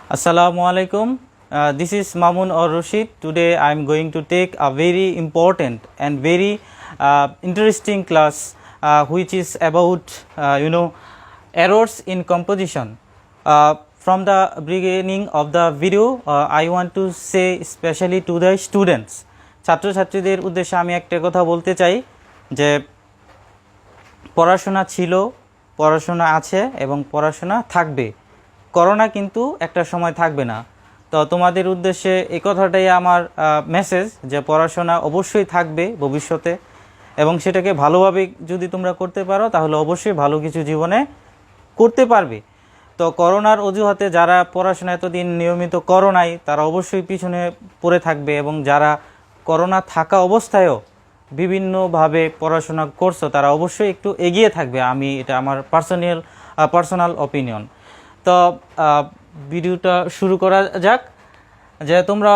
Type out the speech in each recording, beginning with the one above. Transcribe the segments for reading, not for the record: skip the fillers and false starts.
Assalamu alaikum. This is Mamun or Rashid. Today I am going to take a very important and very interesting class which is about errors in composition. From the beginning of the video I want to say especially to the students ছাত্রছাত্রীদের উদ্দেশ্যে আমি একটা কথা বলতে চাই যে পড়াশোনা ছিল, পড়াশোনা আছে এবং পড়াশোনা থাকবে। করোনা কিন্তু একটা সময় থাকবে না। তো তোমাদের উদ্দেশ্যে এই কথাটাই আমার মেসেজ যে পড়াশোনা অবশ্যই থাকবে ভবিষ্যতে এবং সেটাকে ভালোভাবে যদি তোমরা করতে পারো তাহলে অবশ্যই ভালো কিছু জীবনে করতে পারবে। তো করোনার অজুহাতে যারা পড়াশোনা এতদিন নিয়মিত করো নাই তারা অবশ্যই পিছনে পড়ে থাকবে এবং যারা করোনা থাকা অবস্থায়ও বিভিন্নভাবে পড়াশোনা করছো তারা অবশ্যই একটু এগিয়ে থাকবে। আমি এটা আমার পার্সোনাল অপিনিয়ন। তো ভিডিওটা শুরু করা যাক। যে তোমরা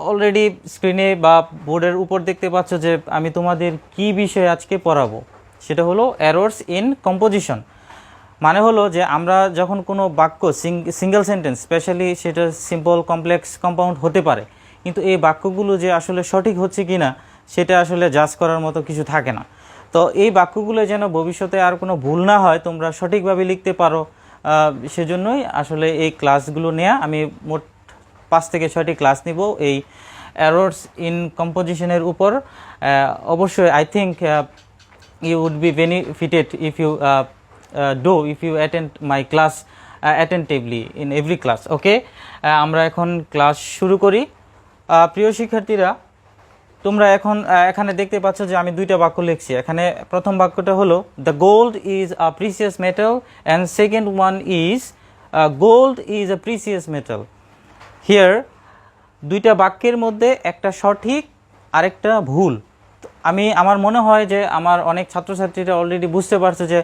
অলরেডি স্ক্রিনে বা বোর্ডের উপর দেখতে পাচ্ছ যে আমি তোমাদের কি বিষয় আজকে পড়াবো, সেটা হলো এরর্স ইন কম্পোজিশন। মানে হলো যে আমরা যখন কোনো বাক্য সিঙ্গেল সেন্টেন্স, স্পেশালি সেটা সিম্পল কমপ্লেক্স কম্পাউন্ড হতে পারে, কিন্তু এই বাক্যগুলো যে আসলে সঠিক হচ্ছে কি না সেটা আসলে জাজ করার মতো কিছু থাকে না। তো এই বাক্যগুলো যেন ভবিষ্যতে আর কোনো ভুল না হয়, তোমরা সঠিকভাবে লিখতে পারো, সেজন্যই আসলে এই ক্লাসগুলো নেওয়া। আমি মোট 5 থেকে 6টি ক্লাস নিব এই এরর্স ইন কম্পোজিশনের উপর। অবশ্যই I think you would be benefited if you attend my class attentively in every class. Okay, আমরা এখন ক্লাস শুরু করি। প্রিয় শিক্ষার্থীরা, তোমরা এখানে দেখতে পাচ্ছ যে আমি 2টা বাক্য লিখছি। এখানে প্রথম বাক্যটা হলো the gold is a precious metal and second one is gold is a precious metal. Here 2টা বাক্যের মধ্যে একটা সঠিক আরেকটা ভুল। আমার মনে হয় যে আমার অনেক ছাত্রছাত্রীরা অলরেডি বুঝতে পারছে যে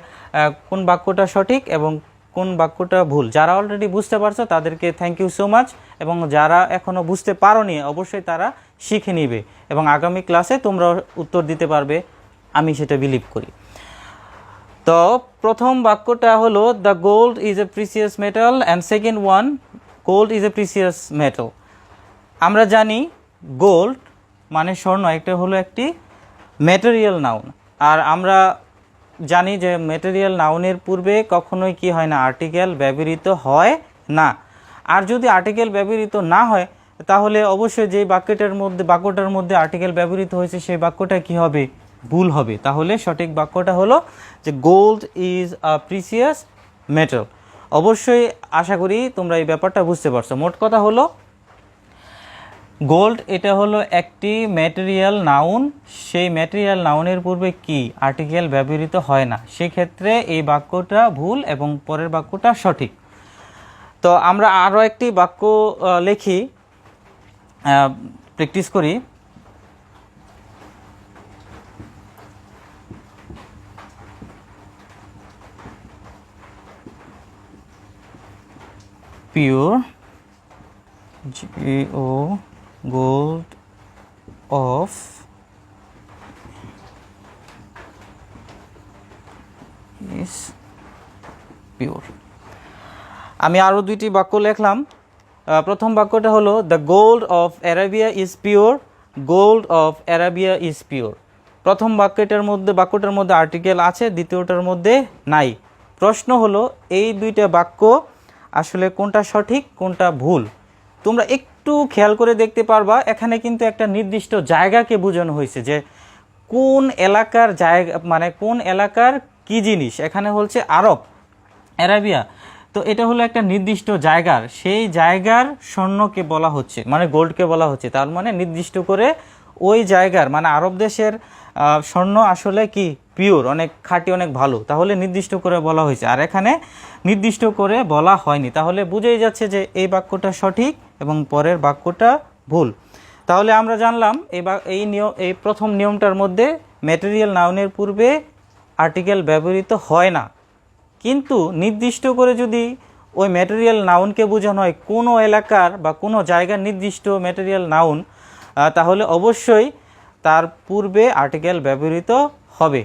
কোন বাক্যটা সঠিক এবং কোন বাক্যটা ভুল। যারা অলরেডি বুঝতে পারছো তাদেরকে থ্যাংক ইউ সো মাচ, এবং যারা এখনও বুঝতে পারোনি অবশ্যই তারা শিখে নিবে এবং আগামী ক্লাসে তোমরা উত্তর দিতে পারবে, আমি সেটা বিলিভ করি। তো প্রথম বাক্যটা হলো the gold is a precious metal and second one gold is a precious metal. আমরা জানি গোল্ড মানে স্বর্ণ, এটা হলো একটি ম্যাটেরিয়াল নাউন। আর আমরা জানি যে ম্যাটেরিয়াল নাউনের পূর্বে কখনোই কি হয় না, আর্টিকেল ব্যবহৃত হয় না। আর যদি আর্টিকেল ব্যবহৃত না হয় তাহলে অবশ্যই যে বাক্যটার মধ্যে আর্টিকেল ব্যবহৃত হয়েছে সেই বাক্যটা কি হবে, ভুল হবে। তাহলে সঠিক বাক্যটা হলো যে gold is a precious metal. অবশ্যই আশা করি তোমরা এই ব্যাপারটা বুঝতে পারছো। মোট কথা হলো গোল্ড এটা হলো একটি ম্যাটেরিয়াল নাউন, সেই ম্যাটেরিয়াল নাউনের পূর্বে কি আর্টিকেল ব্যবহৃত হয় না, সেক্ষেত্রে এই বাক্যটা ভুল এবং পরের বাক্যটা সঠিক। তো আমরা আরও একটি বাক্য লিখি, প্র্যাকটিস করি। Pure GO gold of is pure। আমি আরও 2টি বাক্য লিখলাম। প্রথম বাক্যটা হলো the gold of Arabia is pure, gold of Arabia is pure. প্রথম বাক্যটার মধ্যে আর্টিকেল আছে, দ্বিতীয়টার মধ্যে নাই। প্রশ্ন হলো এই 2টা বাক্য আসলে কোনটা সঠিক কোনটা ভুল। তোমরা একটু খেয়াল করে দেখতে পারবা, এখানে কিন্তু একটা নির্দিষ্ট জায়গাকে বোঝানো হয়েছে যে কোন এলাকার জায়গা, মানে কোন এলাকার কি জিনিস। এখানে হচ্ছে অ্যারাবিয়া, তো এটা হলো একটা নির্দিষ্ট জায়গার, সেই জায়গার স্বর্ণকে বলা হচ্ছে, মানে গোল্ডকে বলা হচ্ছে। তার মানে নির্দিষ্ট করে ওই জায়গার, মানে আরব দেশের স্বর্ণ আসলে কি পিওর, অনেক খাঁটি, অনেক ভালো। তাহলে নির্দিষ্ট করে বলা হয়েছে, আর এখানে নির্দিষ্ট করে বলা হয়নি। তাহলে বুঝেই যাচ্ছে যে এই বাক্যটা সঠিক এবং পরের বাক্যটা ভুল। তাহলে আমরা জানলাম এই প্রথম নিয়মটার মধ্যে ম্যাটেরিয়াল নাউনের পূর্বে আর্টিকেল ব্যবহৃত হয় না, কিন্তু নির্দিষ্ট করে যদি ওই ম্যাটেরিয়াল নাউনকে বোঝানো হয় কোনো এলাকার বা কোনো জায়গার নির্দিষ্ট ম্যাটেরিয়াল নাউন, তাহলে অবশ্যই তার পূর্বে আর্টিকেল ব্যবহৃত হবে।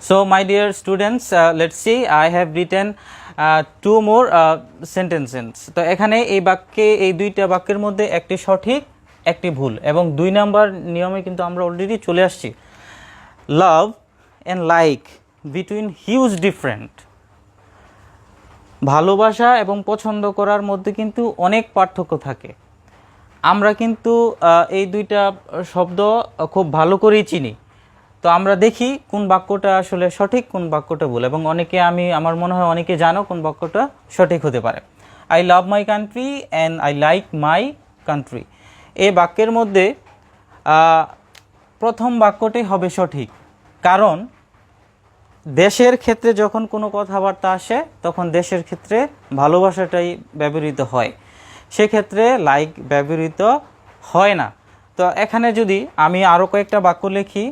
So my dear students, let's see, I have written two more sentences. তো এখানে এই দুইটা বাক্যের মধ্যে একটি সঠিক একটি ভুল, এবং 2 নাম্বার নিয়মে কিন্তু আমরা অলরেডি চলে আসছি। Love and like between huge different. ভালোবাসা এবং পছন্দ করার মধ্যে কিন্তু অনেক পার্থক্য থাকে। আমরা কিন্তু এই দুইটা শব্দ খুব ভালো করেই চিনি। তো আমরা দেখি কোন বাক্যটা আসলে সঠিক, কোন বাক্যটা ভুল, এবং আমার মনে হয় অনেকে জানো কোন বাক্যটা সঠিক হতে পারে। I love my country and I like my country. এই বাক্যের মধ্যে প্রথম বাক্যটাই হবে সঠিক, কারণ দেশের ক্ষেত্রে যখন কোনো কথাবার্তা আসে তখন দেশের ক্ষেত্রে ভালোবাসাটাই ব্যবহৃত হয়, সেক্ষেত্রে লাইক ব্যবহৃত হয় না। তো এখানে যদি আমি আরও কয়েকটা বাক্য লিখি,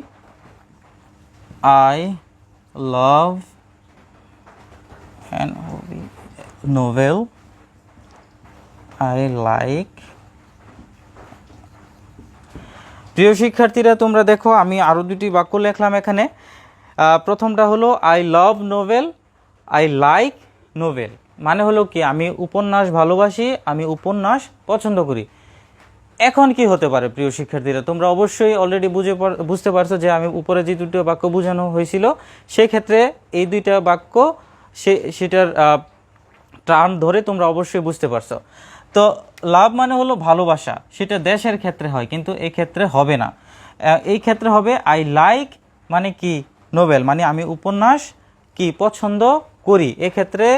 I love an novel, I like. প্রিয় শিক্ষার্থীরা, তোমরা দেখো আমি আরও দুটি বাক্য লিখলাম এখানে। প্রথমটা হলো I love novel, I like novel. মানে হলো কি, আমি উপন্যাস ভালোবাসি, আমি উপন্যাস পছন্দ করি। এখন কি হতে পারে প্রিয় শিক্ষার্থীরা, তোমরা অবশ্যই অলরেডি বুঝতে পারছো যে আমি উপরে যে দুটো বাক্য বোঝানো হয়েছিল সেক্ষেত্রে এই দুইটা বাক্য সেটার টার্ম ধরে তোমরা অবশ্যই বুঝতে পারছো। তো লাভ মানে হলো ভালোবাসা, সেটা দেশের ক্ষেত্রে হয়, কিন্তু এই ক্ষেত্রে হবে না। এই ক্ষেত্রে হবে আই লাইক মানে কি নোভেল, মানে আমি উপন্যাস কি পছন্দ করি। এক্ষেত্রে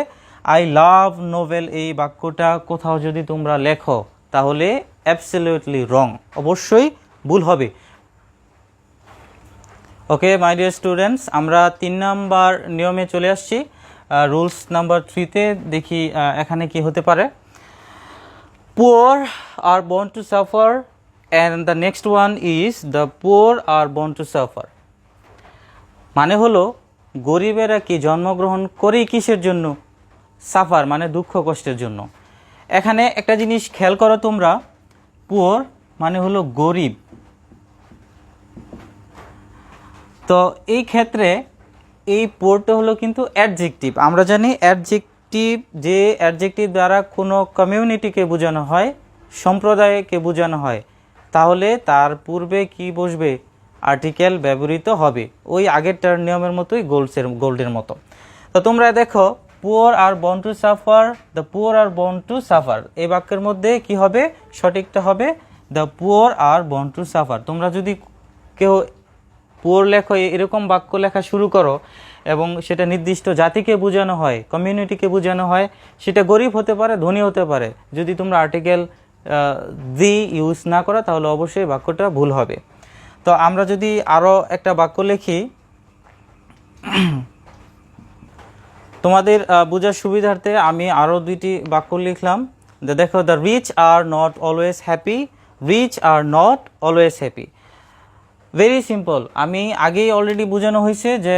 আই লাভ নোভেল এই বাক্যটা কোথাও যদি তোমরা লেখো তাহলে অ্যাবসলিউটলি রং, অবশ্যই ভুল হবে। ওকে মাই ডিয়ার স্টুডেন্টস, আমরা 3 নাম্বার নিয়মে চলে আসছি। রুলস নাম্বার 3-তে দেখি এখানে কি হতে পারে। Poor are born to suffer and the next one is the poor are born to suffer. মানে হলো গরিবেরা কি জন্মগ্রহণ করে কিসের জন্য? সাফার মানে দুঃখ কষ্টের জন্য। এখানে একটা জিনিস খেয়াল করো তোমরা, পুয়ার মানে হলো গরিব। তো এই ক্ষেত্রে এই পুয়ারটা হলো কিন্তু অ্যাডজেক্টিভ। আমরা জানি অ্যাডজেক্টিভ, যে অ্যাডজেক্টিভ দ্বারা কোনো কমিউনিটিকে বোঝানো হয়, সম্প্রদায়কে বোঝানো হয়, তাহলে তার পূর্বে কি বসবে? আর্টিকেল ব্যবহৃত হবে, ওই আগেরটার নিয়মের মতোই গোল্ডের মতো। তো তোমরা দেখো, poor are born to suffer, the poor are born to suffer, এই বাক্যের মধ্যে কি হবে? সঠিকটা হবে the poor are born to suffer. তোমরা যদি কেউ পুয়ার লেখো, এরকম বাক্য লেখা শুরু করো এবং সেটা নির্দিষ্ট জাতিকে বোঝানো হয়, কমিউনিটিকে বোঝানো হয়, সেটা গরিব হতে পারে, ধনী হতে পারে, যদি তোমরা আর্টিকেল দি ইউজ না করো তাহলে অবশ্যই বাক্যটা ভুল হবে। তো আমরা যদি আরও একটা বাক্য লিখি তোমাদের বোঝার সুবিধার্থে, আমি আরও 2টি বাক্য লিখলাম। দেখো, the rich are not always happy, rich are not always happy. Very simple, আমি আগেই অলরেডি বোঝানো হয়েছে যে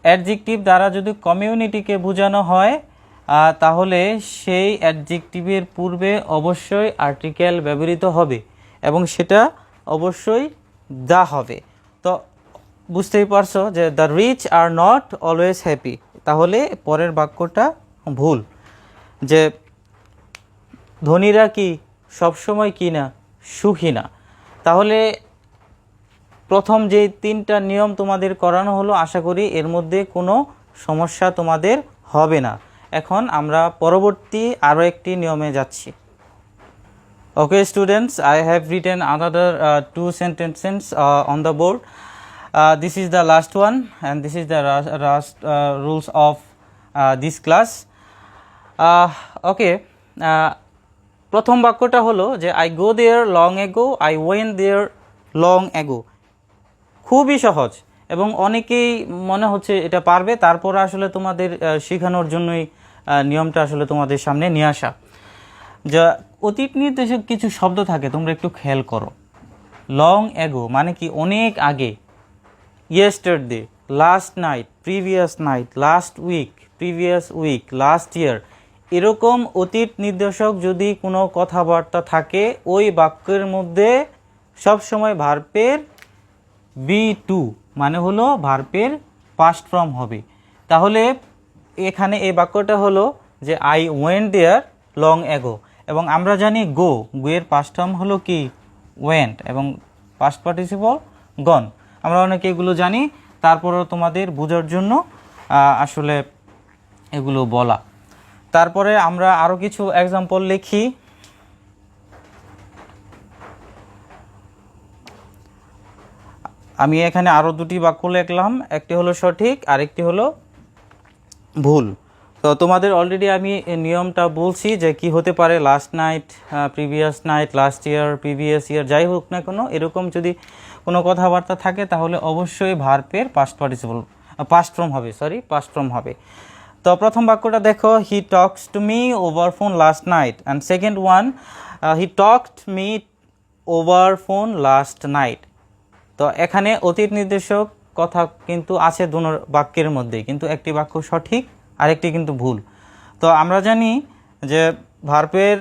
অ্যাডজেক্টিভ দ্বারা যদি কমিউনিটিকে বোঝানো হয় তাহলে সেই অ্যাডজেক্টিভের পূর্বে অবশ্যই আর্টিকেল ব্যবহৃত হবে এবং সেটা অবশ্যই দা হবে। তো বুঝতেই পারছো যে the rich are not always happy, তাহলে পরের বাক্যটা ভুল, যে ধনীরা কি সবসময় কি না সুখী না। তাহলে প্রথম যে 3টা নিয়ম তোমাদের করানো হলো, আশা করি এর মধ্যে কোনো সমস্যা তোমাদের হবে না। এখন আমরা পরবর্তী আরও একটি নিয়মে যাচ্ছি। Okay students, I have written another 2 sentences on the board. This is the last one and this is the last rules of this class. Okay, প্রথম বাক্যটা হলো যে I go there long ago, I went there long ago। খুবই সহজ এবং অনেকেই মনে হচ্ছে এটা পারবে, তারপর আসলে তোমাদের শেখানোর জন্যই নিয়মটা আসলে তোমাদের সামনে নিয়ে আসা। যা অতীত নির্দেশক কিছু শব্দ থাকে, তোমরা একটু খেয়াল করো। লং অ্যাগো মানে কি অনেক আগে, yesterday, last night, previous night, last week, previous week, last year, এরকম অতীত নির্দেশক যদি কোনো কথাবার্তা থাকে ওই বাক্যের মধ্যে সবসময় ভার্বের বি টু মানে হলো ভার্বের পাস্ট ফর্ম হবে। তাহলে এখানে এই বাক্যটা হলো যে I went there long ago, এবং আমরা জানি গো এর পাস্ট ফর্ম হলো কি ওয়েন্ট, এবং পাস্ট পার্টিসিপল গন। আমরা অনেকে এগুলো জানি, তারপরেও তোমাদের বোঝার জন্য আসলে এগুলো বলা। তারপরে আমরা আরও কিছু এক্সাম্পল লিখি। আমি এখানে আরও দুটি বাক্য লিখলাম, একটি হলো সঠিক আরেকটি হলো ভুল। তো তোমাদের অলরেডি আমি নিয়মটা বলছি যে কি হতে পারে, last night, previous night, last year, previous year, যাই হোক না কোনো এরকম যদি কোনো কথাবার্তা থাকে তাহলে অবশ্যই ভার্বের পাস্ট পার্টিসিপল পাস্ট ফর্ম হবে, পাস্ট ফর্ম হবে। তো প্রথম বাক্যটা দেখো, হি talks to me over phone last night, and second one he talked me over phone last night. তো এখানে অতীত নির্দেশক কথা কিন্তু আছে দুটো বাক্যের মধ্যে, কিন্তু একটি বাক্য সঠিক আরেকটি কিন্তু ভুল। তো আমরা জানি যে ভার্বের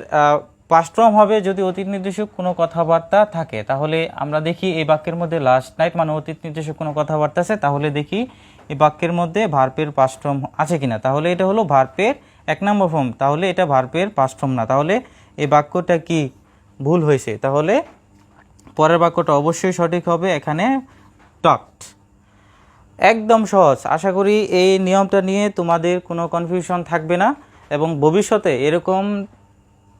পাস্ট ফর্ম হবে যদি অতীত নির্দেশক কোনো কথাবার্তা থাকে। তাহলে আমরা দেখি এই বাক্যের মধ্যে লাস্ট নাইট মানে অতীত নির্দেশক কোনো কথাবার্তা আছে, তাহলে দেখি এই বাক্যের মধ্যে ভার্বের পাস্ট ফর্ম আছে কিনা। তাহলে এটা হলো ভার্বের 1 নম্বর ফর্ম, তাহলে এটা ভার্বের পাস্ট ফর্ম না, তাহলে এই বাক্যটা কি ভুল হয়েছে। তাহলে পরের বাক্যটা অবশ্যই সঠিক হবে, এখানে টকড। একদম সহজ, আশা করি এই নিয়মটা নিয়ে তোমাদের কোনো কনফিউশন থাকবে না, এবং ভবিষ্যতে এরকম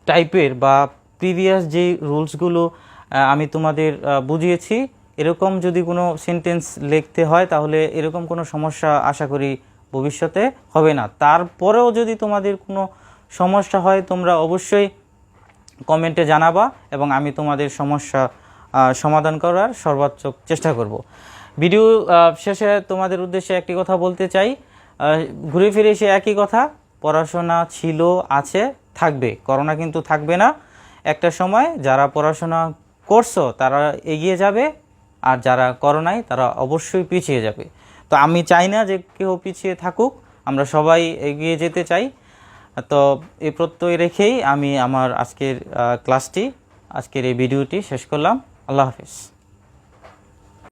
টাইপের বা প্রিভিয়াস যে রুলসগুলো আমি তোমাদের বুঝিয়েছি, এরকম যদি কোনো সেন্টেন্স লিখতে হয় তাহলে এরকম কোনো সমস্যা আশা করি ভবিষ্যতে হবে না। তারপরেও যদি তোমাদের কোনো সমস্যা হয় তোমরা অবশ্যই কমেন্টে জানাবা, এবং আমি তোমাদের সমস্যা সমাধান করার সর্বোচ্চ চেষ্টা করব। ভিডিও শেষে তোমাদের উদ্দেশ্যে একটি কথা বলতে চাই, ঘুরে ফিরে এসে একই কথা, পড়াশোনা ছিল, আছে, থাকবে, করোনা কিন্তু থাকবে না। একটা সময় যারা পড়াশোনা করছো তারা এগিয়ে যাবে, আর যারা করো নাই তারা অবশ্যই পিছিয়ে যাবে। তো আমি চাই না যে কেউ পিছিয়ে থাকুক, আমরা সবাই এগিয়ে যেতে চাই। তো এই প্রত্যয় রেখেই আমি আমার আজকের ক্লাসটি, আজকের এই ভিডিওটি শেষ করলাম। আল্লাহ হাফিজ।